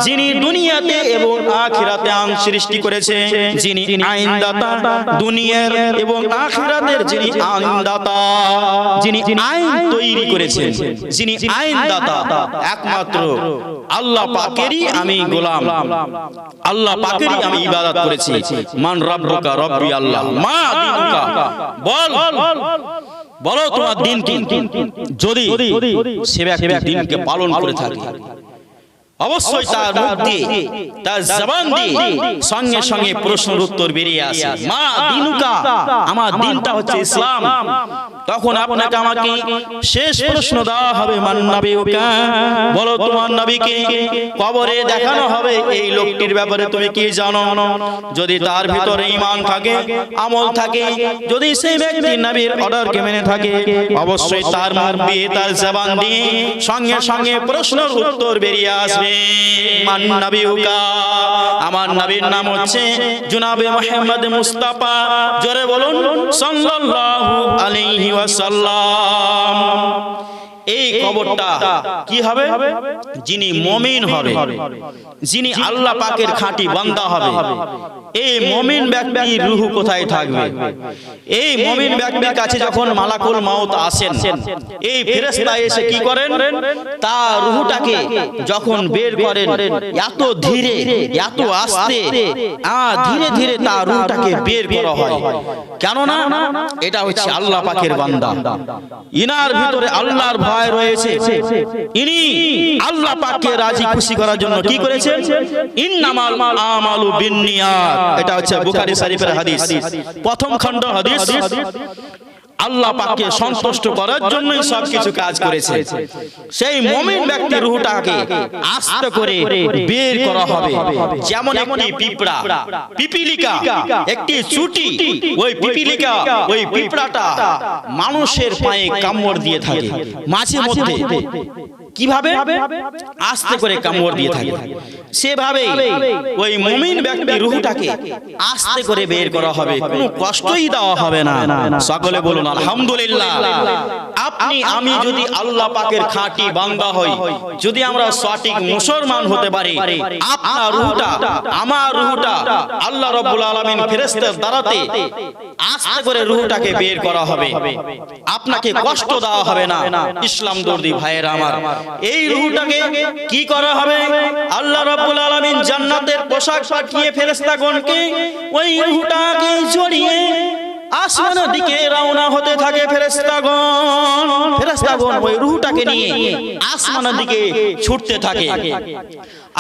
যিনি দুনিয়াতে এবং আখিরাতে আইন সৃষ্টি করেছে, যিনি আইনদাতা, দুনিয়ার এবং আখিরাতের যিনি আইনদাতা, যিনি আইন তৈরি করেছেন, যিনি আইনদাতা একমাত্র আল্লাহ পাকেরই আমি গোলাম, আল্লাহ পাকেরই আমি ইবাদত করেছি। মান রাব্বুকা, রব্বি আল্লাহ, মা দীনুকা, বলো তোমার দিন কি। যদি সে ব্যক্তি দিনকে পালন করে থাকে অবশ্যই তার মুখ দিয়ে তার জবান দিয়ে সঙ্গে সঙ্গে প্রশ্নের উত্তর বেরিয়ে আসে, মা দীনুকা, আমার দিনটা হচ্ছে ইসলাম। তখন আপনাকে আমাকে শেষ প্রশ্ন দেওয়া হবে মান নাবিয়ুকা, বলো তোমার নবীকে। কবরে দেখানো হবে এই লোকটির ব্যাপারে তুমি কি জানো। যদি তার ভিতরে ঈমান থাকে, আমল থাকে, যদি সেই ব্যক্তি নবীর অর্ডারকে মেনে থাকে, অবশ্যই তার মুখ দিয়ে তার জবান দিয়ে সঙ্গে সঙ্গে প্রশ্নের উত্তর বেরিয়ে আসবে মান নাবিয়ুকা, আমার নবীর নাম হচ্ছে জনাবে মুহাম্মদ মুস্তাফা। জোরে বলুন সাল্লাল্লাহু আলাইহি ওয়াসাল্লাম। এই কবরটা কি হবে, যিনি মুমিন হবে, যিনি আল্লাহ পাকের খাঁটি বান্দা হবে, এই মুমিন ব্যক্তির রূহ কোথায় থাকবে? এই মুমিন ব্যক্তির কাছে যখন মালাকুল মাউত আসেন, এই ফেরেশতা এসে কি করেন, তার রূহটাকে যখন বের করেন এত ধীরে এত আস্তে ধীরে ধীরে তার রূহটাকে বের করা হয়। কেননা এটা হচ্ছে আল্লাহ পাকের বান্দা, ইনার ভিতরে আল্লাহর ভয় রয়েছে, ইনি আল্লাহ পাককে রাজি খুশি করার জন্য কি করেছেন, ইন্নামাল আমালু বিন্নিয়াত। এটা হচ্ছে বুখারী শরীফের হাদিস, প্রথম খণ্ড হাদিস। আল্লাহ পাককে সন্তুষ্ট করার জন্যই সবকিছু কাজ করেছে। সেই মুমিন ব্যক্তির রূহটাকে আস্তে করে বের করা হবে, যেমন একটি পিঁপড়া, পিপিলিকা, একটি চুটি, ওই পিপিলিকা ওই পিঁপড়াটা মানুষের পায়ে কামড় দিয়ে থাকে মাঝে মধ্যে, কিভাবে আস্তে করে কামড় দিয়ে থাকে, সেভাবে ওই মুমিন ব্যক্তির রূহটাকে আস্তে করে বের করা হবে, কোনো কষ্টই দেওয়া হবে না। সকলে বলুন আলহামদুলিল্লাহ। আপনি আমি যদি আল্লাহ পাকের খাঁটি বান্দা হই, যদি আমরা সঠিক মুসলমান হতে পারি, আপনার রূহটা আমার রূহটা আল্লাহ রাব্বুল আলামিন ফেরেশতার দ্বারাতে আস্তে করে রূহটাকে বের করা হবে, আপনাকে কষ্ট দেওয়া হবে না। ইসলাম দর্দি ভাইয়েরা আমার, এই রূহটাকে কি করা হবে, আল্লাহ রাব্বুল আলামিন জান্নাতের পোশাক পাঠিয়ে ফেরেশতাগণকে ওই রূহটাকে জড়িয়ে আসমানের দিকে রওনা হতে থাকে। ফেরেশতাগণ ওই রূহটাকে নিয়ে আসমানের দিকে ছুটতে থাকে,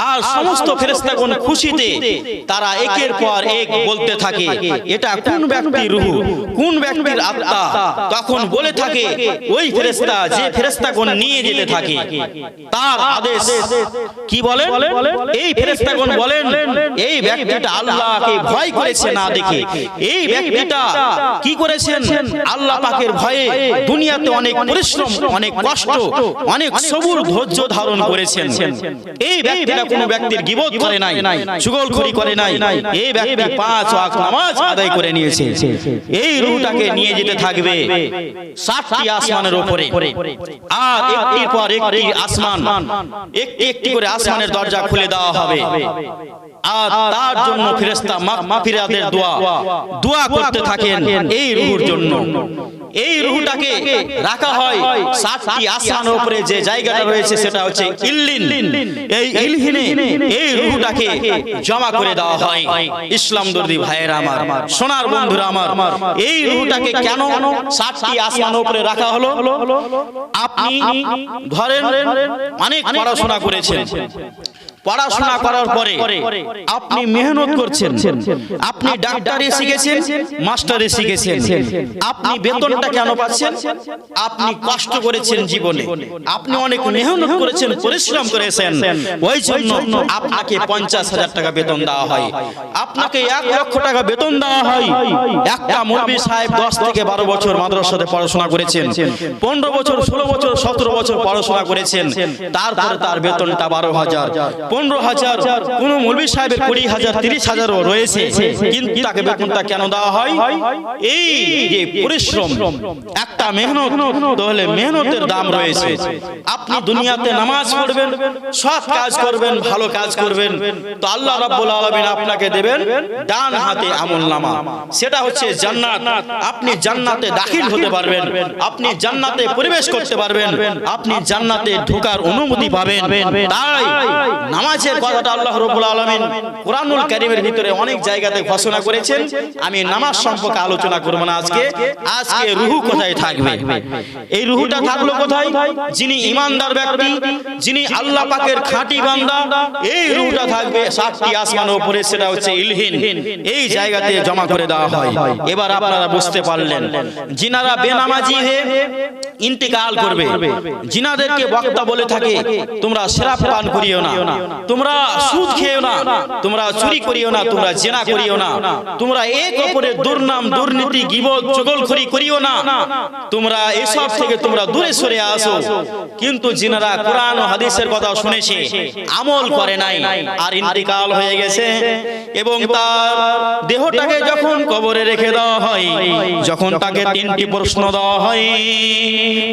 আর সমস্ত ফেরেশতাগণ খুশিতে তারা একের পর এক বলতে থাকে এটা কোন ব্যক্তির রূহ, কোন ব্যক্তির আত্মা। তখন বলে থাকে ওই ফেরেশতা যে ফেরেশতাগণ নিয়ে যেতে থাকে তার আদেশ। কি বলেন, এই ফেরেশতাগণ বলেন এই ব্যক্তিটা আল্লাহকে ভয় করেছে না দেখে, এই ব্যক্তিটা কি করেছেন, আল্লাহ পাকের ভয়ে দুনিয়াতে অনেক পরিশ্রম, অনেক কষ্ট, অনেক সবুর ধৈর্য ধারণ করেছেন। এই ব্যক্তিটা কোনো ব্যক্তির গীবত করে নাই, চুগলখড়ি করে নাই, এই ব্যক্তি 5 ওয়াক্ত নামাজ আদায় করে নিয়েছে। এই রূহটাকে নিয়ে যেতে থাকবে 7টি আসমানের উপরে, আর একটির পর একটি আসমান, একটি একটি করে আসমানের দরজা খুলে দেওয়া হবে। আর তার জন্য ফেরেশতা মাগফিরাতের দোয়া করতে থাকেন এই রূহের জন্য। এই রূহটাকে রাখা হয় 7টি আসমানের উপরে, যে জায়গাটা রয়েছে সেটা হচ্ছে ইল্লিন। এই ইলহিনে এই রূহটাকে জমা করে দেওয়া হয়। ইসলাম দর্দি ভাইয়েরা আমার, সোনার বন্ধুরা আমার, এই রূহটাকে কেন 7টি আসমানের উপরে রাখা হলো? আপনি ধরেন অনেক পড়াশোনা করেছেন, পড়াশোনা করার পরে আপনি মেহনত করছেন, আপনি ডাক্তারি শিখেছেন, মাস্টারি শিখেছেন, আপনি বেতনটা কেন পাচ্ছেন? আপনি কষ্ট করেছেন জীবনে, আপনি অনেক মেহনত করেছেন, পরিশ্রম করেছেন, ওই জন্য আপনাকে 50,000 টাকা বেতন দেওয়া হয়, আপনাকে 1 লক্ষ টাকা বেতন দেওয়া হয়। একটা মৌলভী সাহেব 10 থেকে 12 বছর মাদ্রাসাতে পড়াশোনা করেছেন, 15 বছর, 16 বছর, 17 বছর পড়াশোনা করেছেন, তারপরে তার বেতনটা 12,000, 15,000, কোন মৌলভী সাহেবের 20,000, 30,000ও রয়েছে, কিন্তু তাকে বেতনটা কেন দেওয়া হয়? এই যে পরিশ্রম, একটা মেহনত, তাহলে মেহনতের দাম রয়েছে। আপনি দুনিয়াতে নামাজ পড়বেন, সৎ কাজ করবেন, ভালো কাজ করবেন, তো আল্লাহ রাব্বুল আলামিন আপনাকে দেবেন ডান হাতে আমলনামা, সেটা হচ্ছে জান্নাত। আপনি জান্নাতে দাখিল হতে পারবেন, আপনি জান্নাতে প্রবেশ করতে পারবেন, আপনি জান্নাতে ঢোকার অনুমতি পাবেন। তাই নামাজের কথাটা আল্লাহ রাব্বুল আলামিন কুরআনুল কারীমের ভিতরে অনেক জায়গাতে ঘোষণা করেছেন। আমি নামাজ সম্পর্কে আলোচনা করব না আজকে। আজকে রূহ কোথায় থাকবে? এই রূহটা থাকলো কোথায়? যিনি ঈমানদার ব্যক্তি, যিনি আল্লাহ পাকের খাঁটি বান্দা, এই রূহটা থাকবে 7টি আসমানের উপরে, সেটা হচ্ছে ইলহিন। এই জায়গাতে জমা করে দেওয়া হয়। এবার আপনারা বুঝতে পারলেন, যিনারা বেনামাজি হয়ে ইন্তেকাল করবে, যিনাদেরকে বক্তা বলে থাকে তোমরা শরাব পান করিও না, তোমরা সুদ খেও না, তোমরা চুরি করিও না, তোমরা জিনা করিও না, তোমরা এক অপরের দুর্নাম, দুর্নীতি, গীবত, চুগলখড়ি করিও না, তোমরা এসব থেকে তোমরা দূরে সরে আসো। কিন্তু যিনারা কোরআন ও হাদিসের কথা শুনেছে, আমল করে নাই, আর ইন্তেকাল হয়ে গেছে, এবং তার দেহটাকে যখন কবরে রেখে দেওয়া হয়, যখন তাকে 3টি প্রশ্ন দেওয়া হয়,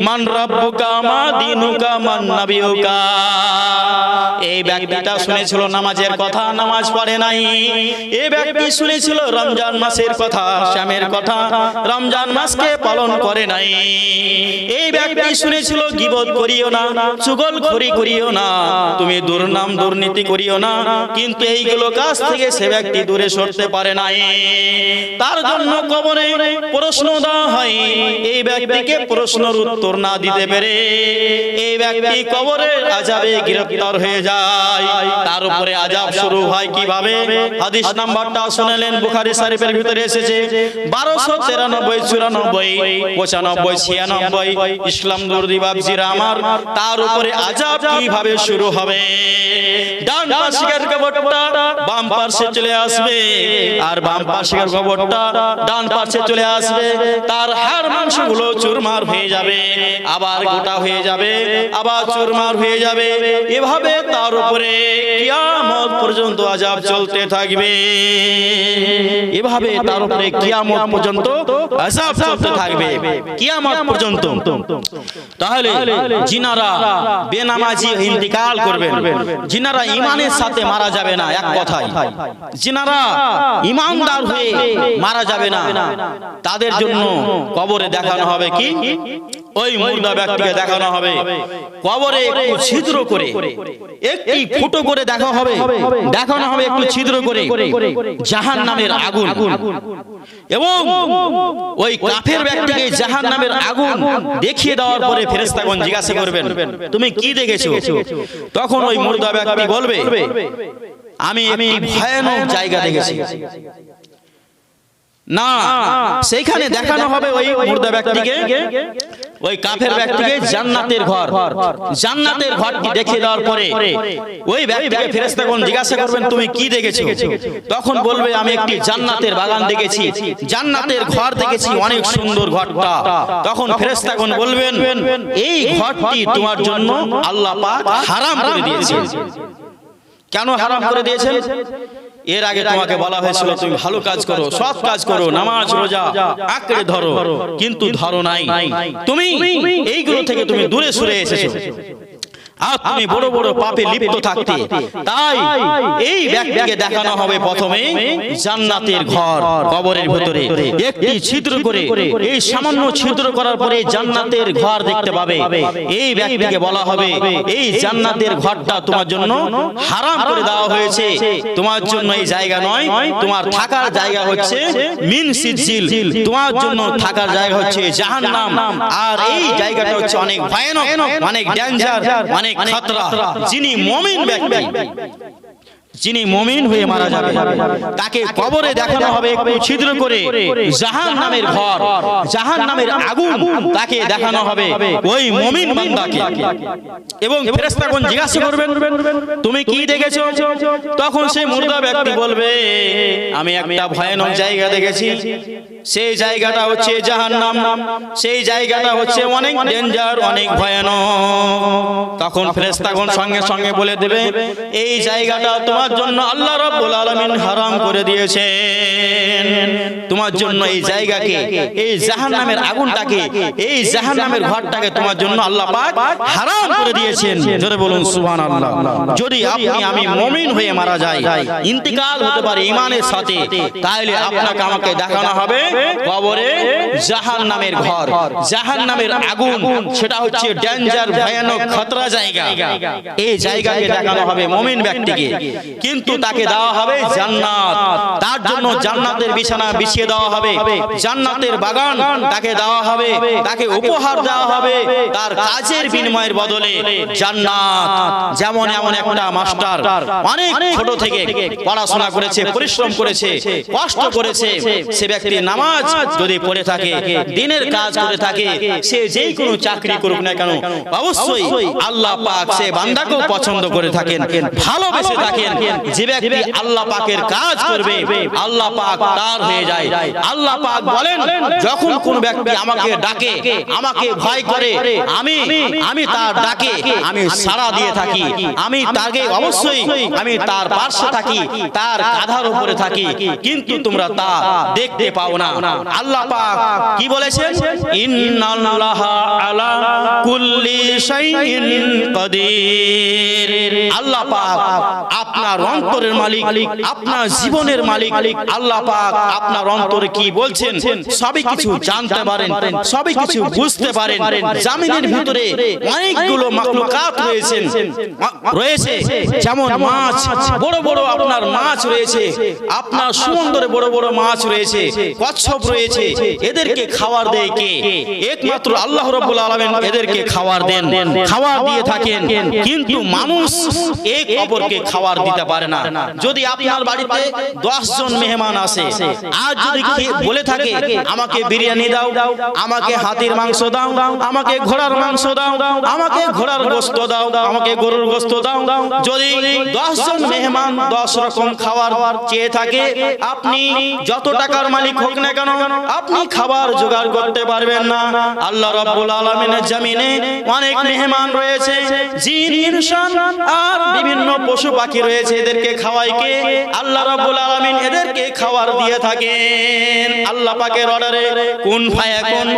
মান রাব্বুকা, মা দীনুকা, মান নাবিয়ুকা। এই ব্যক্তিটা শুনেছিল নামাজের কথা, নামাজ পড়ে নাই। এই ব্যক্তি শুনেছিল রমজান মাসের কথা, শামের কথা, রমজান মাসকে পালন করে নাই। এই ব্যক্তি শুনেছিল গীবত করিও না, চুগলখড়ি করিও না, তুমি দুর্নাম, দুর্নীতি করিও না, কিন্তু এইগুলো কাজ থেকে সে ব্যক্তি দূরে সরতে পারে নাই। তার জন্য কবরে প্রশ্ন দেওয়া হয়। এই ব্যক্তিকে প্রশ্নের উত্তর না দিতে পেরে এই ব্যক্তি কবরের আযাবে গ্রেফতার হয়ে যায়। তার উপরে আযাব শুরু হয় কিভাবে? হাদিস নাম্বারটা শুনলেন, বুখারী শরীফের ভিতরে এসেছে 1293, 94, 95, 96। ইসলাম দর্দি বাবজিরা আমার, তার উপরে আযাব কিভাবে শুরু হবে? ডান পাশের কবরটা বাম পাশে চলে আসবে, আর বাম পাশের কবরটা ডান পাশে চলে আসবে। তার হাড় মাংসগুলো চুরমার হয়ে যাবে, আবার গোটা হয়ে যাবে, আবার চুরমার হয়ে যাবে। এভাবে তার উপরে কিয়ামত পর্যন্ত আযাব চলতে থাকবে। এভাবে তার উপরে কিয়ামত পর্যন্ত আযাব চলতে থাকবে, কিয়ামত পর্যন্ত। তাহলে যিনারা বেনামাজি ইন্তেকাল করবেন, যিনারা ঈমানের সাথে মারা যাবে না, এক কথায় যিনারা ঈমানদার হয়ে মারা যাবে না, তাদের জন্য কবরে দেখানো হবে কি? ওই মুর্দা ব্যক্তিকে দেখানো হবে কবরে একটু ছিদ্র করে, একটি ফুটো করে দেখানো হবে একটু ছিদ্র করে জাহান্নামের আগুন। এবং ওই কাফের ব্যক্তিকে জাহান্নামের আগুন দেখিয়ে দেওয়ার পরে ফেরেশতাগণ জিজ্ঞাসা করবেন, তুমি কি দেখেছো? তখন ওই মুর্দা ব্যক্তি বলবে, আমি একটি ভয়ানক জায়গা দেখেছি। না, সেইখানে দেখানো হবে ওই মুর্দা ব্যক্তিকে, ওই কাফের ব্যক্তিকে জান্নাতের ঘর, জান্নাতের ঘরটি দেখিয়ে দেওয়ার পরে ওই ব্যক্তিকে ফেরেশতাগণ জিজ্ঞাসা করবেন, তুমি কি দেখেছো? তখন বলবে, আমি একটি জান্নাতের বাগান দেখেছি, জান্নাতের ঘর দেখেছি, অনেক সুন্দর ঘরটা। তখন ফেরেশতাগণ বলবেন, এই ঘরটি তোমার জন্য আল্লাহ পাক হারাম করে দিয়েছে, কেন হারাম করে দিয়েছেন? এর আগে তোমাকে বলা হয়েছিল তুমি ভালো কাজ করো, সৎ কাজ করো, নামাজ রোজা আঁকড়ে ধরো, কিন্তু ধরো নাই। তুমি এইগুলো থেকে তুমি দূরে সরে এসেছো, আর তুমি বড় বড় পাপে লিপ্ত থাকতে। তাই এই ব্যক্তিকে দেখানো হবে প্রথমে জান্নাতের ঘর, কবরের ভিতরে একটি ছিদ্র করে, এই সামান্য ছিদ্র করার পরে জান্নাতের ঘর দেখতে পাবে। এই ব্যক্তিকে বলা হবে এই জান্নাতের ঘরটা তোমার জন্য হারাম করে দেওয়া হয়েছে, তোমার জন্য এই জায়গা নয়, তোমার থাকার জায়গা হচ্ছে মিন সিজিল, তোমার জন্য থাকার জায়গা হচ্ছে জাহান্নাম। আর এই জায়গাটা হচ্ছে অনেক ভয়ানক, অনেক ডেঞ্জার, অনেক খতরা। যিনি মুমিন ব্যক্তি, যিনি মুমিন হয়ে মারা যাবে, তাকে কবরে দেখানো হবে একটু ছিদ্র করে জাহান্নামের ঘর, জাহান্নামের আগুন তাকে দেখানো হবে ওই মুমিন বান্দাকে। এবং ফেরেশতাগণ জিজ্ঞাসা করবেন তুমি কি দেখেছো? তখন সেই মুর্দা ব্যক্তি বলবে আমি একটা ভয়ানক জায়গা দেখেছি, সেই জায়গাটা হচ্ছে জাহান্নাম, সেই জায়গাটা হচ্ছে অনেক ডেঞ্জার, অনেক ভয়ানক। তখন ফেরেশতাগণ সঙ্গে সঙ্গে বলে দেবে এই জায়গাটা তোমার জন্য আল্লাহ রাব্বুল আলামিন হারাম করে দিয়েছেন, তোমার জন্য এই জায়গাকে, এই জাহান্নামের আগুনটাকে, এই জাহান্নামের ঘরটাকে তোমার জন্য আল্লাহ পাক হারাম করে দিয়েছেন। জোরে বলুন সুবহানাল্লাহ। যদি আপনি আমি মুমিন হয়ে মারা যায়, ইন্তিকাল হতে পারে ঈমানের সাথে, তাহলে আপনাকে আমাকে দেখানো হবে কবরে জাহান্নামের ঘর, জাহান্নামের আগুন, সেটা হচ্ছে ডেঞ্জার, ভয়ানক, খতরা জায়গা। এই জায়গাকে দেখানো হবে মুমিন ব্যক্তিকে, কিন্তু তাকে দেওয়া হবে জান্নাত, তার জন্য জান্নাতের বিছানা বিছিয়ে দেওয়া হবে, জান্নাতের বাগান তাকে দেওয়া হবে, তাকে উপহার দেওয়া হবে তার কাজের বিনিময়ের বদলে জান্নাত। যেমন এমন একটা মাস্টার অনেক ছোট থেকে পড়াশোনা করেছে, পরিশ্রম করেছে, কষ্ট করেছে, সে ব্যক্তি নামাজ যদি পড়ে থাকে, দিনের কাজ করে থাকে, সে যেই কোনো চাকরি করুক না কেন, অবশ্যই আল্লাহ পাক সে বান্দাকেও পছন্দ করে থাকেন, ভালোবেসে থাকেন। যে ব্যক্তি আল্লাহ পাকের কাজ করবে আল্লাহ পাক তার হয়ে যায়। আল্লাহ পাক বলেন যখন কোন ব্যক্তি আমাকে ডাকে, আমাকে ভয় করে, আমি তার ডাকে আমি সাড়া দিয়ে থাকি, আমি তাকে অবশ্যই আমি তার পাশে থাকি, তার কাঁধার উপরে থাকি, কিন্তু তোমরা তা দেখতে পাও না। আল্লাহ পাক কি বলেছেন? ইন্নাল্লাহা আলা কুল্লি শাইইন কাদির। আল্লাহ পাক আপনার অন্তরের মালিক, আপনার জীবনের মালিক। আল্লাহ পাক আপনার অন্তরে কি বলছেন সবই কিছু জানতে পারেন, সবই কিছু বুঝতে পারেন। জামিনের ভিতরে অনেকগুলো মাখলুকাত রয়েছে, যেমন মাছ, বড় বড় আপনার মাছ রয়েছে, আপনার সমুদ্রে বড় বড় মাছ রয়েছে, কচ্ছপ রয়েছে। এদেরকে খাবার দেয় কে? একমাত্র আল্লাহ রাব্বুল আলামিন এদেরকে খাবার দেন, খাবার দিয়ে থাকেন। কিন্তু মানুষ এক অপরকে খাবার দিতে পারে না। যদি আপনার বাড়িতে 10 জন মেহমান আসে, আর যদি বলে থাকে আমাকে বিরিয়ানি দাও, আমাকে হাতির মাংস দাও, আমাকে ঘোড়ার মাংস দাও, আমাকে ঘোড়ার গোশত দাও, আমাকে গরুর গোশত দাও, যদি 10 জন মেহমান 10 রকম খাবার চেয়ে থাকে, আপনি যত টাকার মালিক হোক না কেন আপনি খাবার জোগাড় করতে পারবেন না। আল্লাহ রাব্বুল আলামিনের জমিনে অনেক মেহমান রয়েছে, জিন, ইনসান আর বিভিন্ন পশু পাখি রয়েছে, এদেরকে খাওয়ায় কে? আল্লাহ রাব্বুল আলামিন এদেরকে খাবার দিয়ে থাকেন। আল্লাহ পাকের অর্ডারে কুন ফায়াকুন।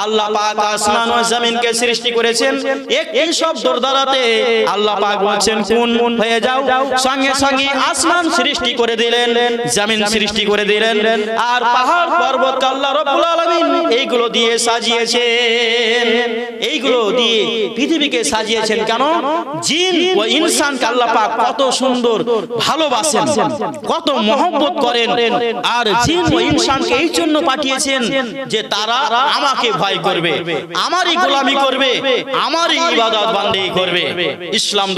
আল্লাহ পাক আসমান ও জমিনকে সৃষ্টি করেছেন একটি শব্দের দ্বারাতে। আল্লাহ পাক বলছেন কুন হয়ে যাও, সঙ্গে সঙ্গে আসমান সৃষ্টি করে দিলেন, জমিন সৃষ্টি করে দিলেন, আর পাহাড় পর্বত আল্লাহ রাব্বুল আলামিন এইগুলো দিয়ে সাজিয়েছেন। এইগুলো দিয়ে পৃথিবীকে সাজিয়েছেন কেন? জিন ও ইনসানকে আল্লাহ পাক কত সুন্দর ভালোবাসেন, কত মহব্বত করেন। আর জিন ও ইনসানকে এই জন্য পাঠিয়েছেন যে তারা আমাকে ভয় করবে, আমারই গোলামি করবে, আমারই ইবাদত বান্দেগি করবে। ইসলাম